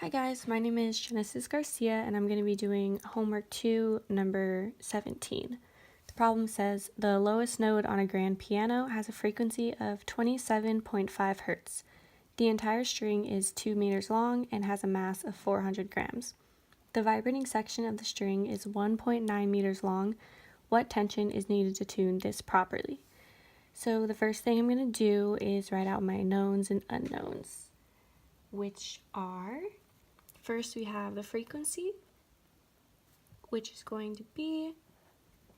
Hi guys, my name is Genesis Garcia and I'm going to be doing homework 2, number 17. The problem says the lowest note on a grand piano has a frequency of 27.5 hertz. The entire string is 2 meters long and has a mass of 400 grams. The vibrating section of the string is 1.9 meters long. What tension is needed to tune this properly? So the first thing I'm going to do is write out my knowns and unknowns, which are... First, we have the frequency, which is going to be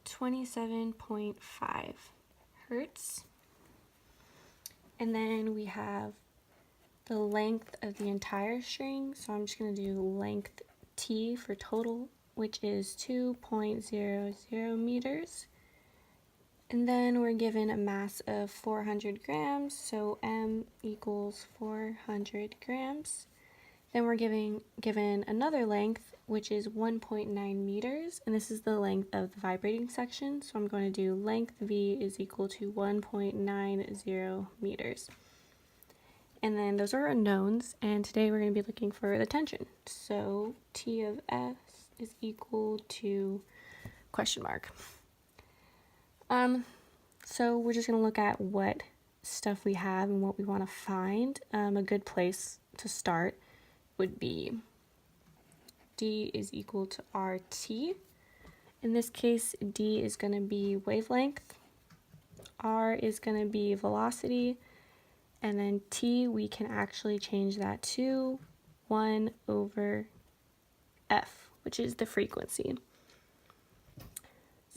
27.5 hertz. And then we have the length of the entire string. So I'm just going to do length T for total, which is 2.00 meters. And then we're given a mass of 400 grams, so M equals 400 grams. Then we're given another length, which is 1.9 meters, and this is the length of the vibrating section. So I'm going to do length V is equal to 1.90 meters. And then those are our knowns, and today we're going to be looking for the tension. So T of S is equal to question mark. So we're just going to look at what stuff we have and what we want to find. A good place to start would be D is equal to RT. In this case, D is going to be wavelength, R is going to be velocity, and then T, we can actually change that to 1 over F, which is the frequency.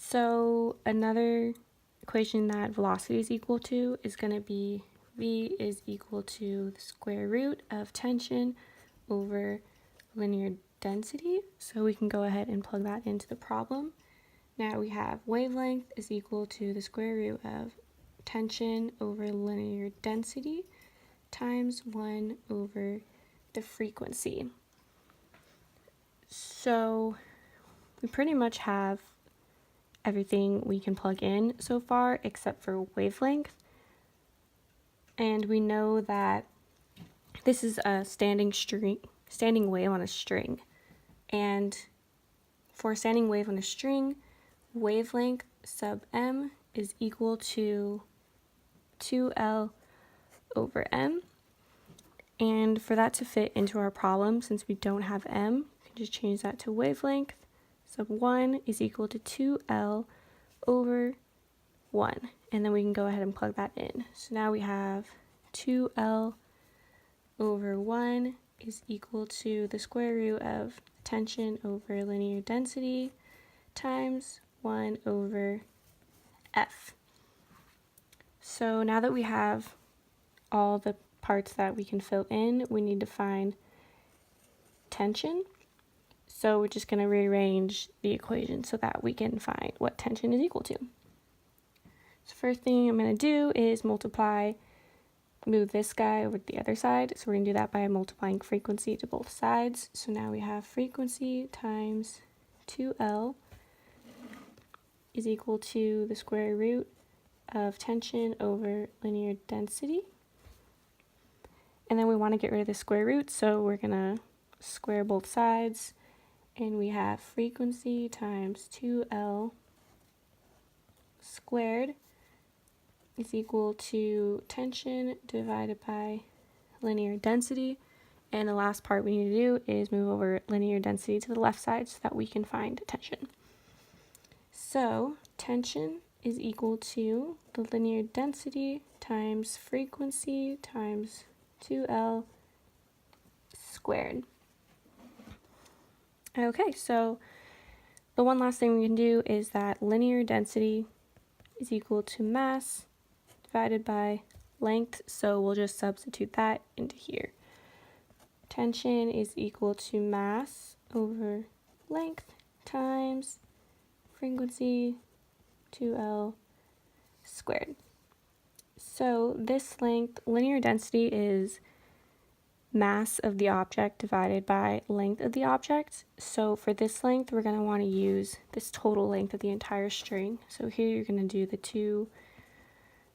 So another equation that velocity is equal to is going to be V is equal to the square root of tension over linear density. So we can go ahead and plug that into the problem. Now we have wavelength is equal to the square root of tension over linear density times 1 over the frequency. So we pretty much have everything we can plug in so far except for wavelength. And we know that this is a standing wave on a string. And for a standing wave on a string, wavelength sub m is equal to 2L over m. And for that to fit into our problem, since we don't have m, we can just change that to wavelength sub 1 is equal to 2L over 1. And then we can go ahead and plug that in. So now we have 2L over 1 is equal to the square root of tension over linear density times 1 over F. So now that we have all the parts that we can fill in, we need to find tension. So we're just going to rearrange the equation so that we can find what tension is equal to. So first thing I'm going to do is move this guy over to the other side. So we're going to do that by multiplying frequency to both sides. So now we have frequency times 2L is equal to the square root of tension over linear density. And then we want to get rid of the square root, so we're going to square both sides. And we have frequency times 2L squared is equal to tension divided by linear density. And the last part we need to do is move over linear density to the left side so that we can find tension. So tension is equal to the linear density times frequency times 2L squared. Okay, so the one last thing we can do is that linear density is equal to mass divided by length, so we'll just substitute that into here. Tension is equal to mass over length times frequency 2L squared. So this length, linear density is mass of the object divided by length of the object. So for this length, we're going to want to use this total length of the entire string. So here you're going to do the 2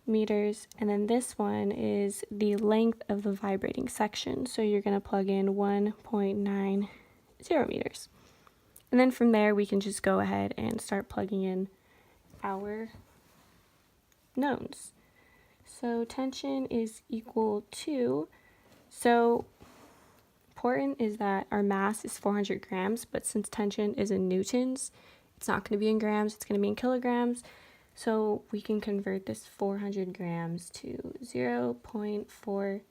meters, and then this one is the length of the vibrating section, so you're going to plug in 1.90 meters. And then from there we can just go ahead and start plugging in our knowns. So tension is equal to, so important is that our mass is 400 grams, but since tension is in newtons, it's not going to be in grams, it's going to be in kilograms. So we can convert this 400 grams to 0.4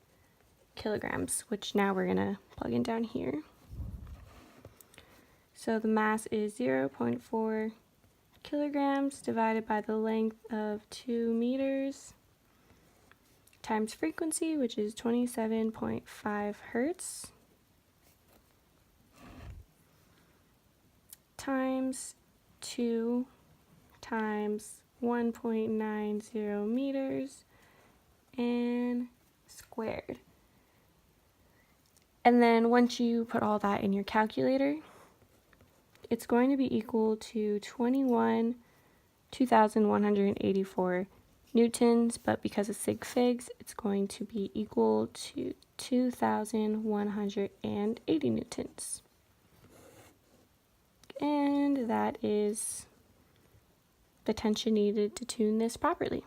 kilograms, which now we're going to plug in down here. So the mass is 0.4 kilograms divided by the length of 2 meters times frequency, which is 27.5 hertz, times 2 times 1.90 meters and squared. And then once you put all that in your calculator, it's going to be equal to 2,184 newtons, but because of sig figs, it's going to be equal to 2,180 newtons. And that is the tension needed to tune this properly.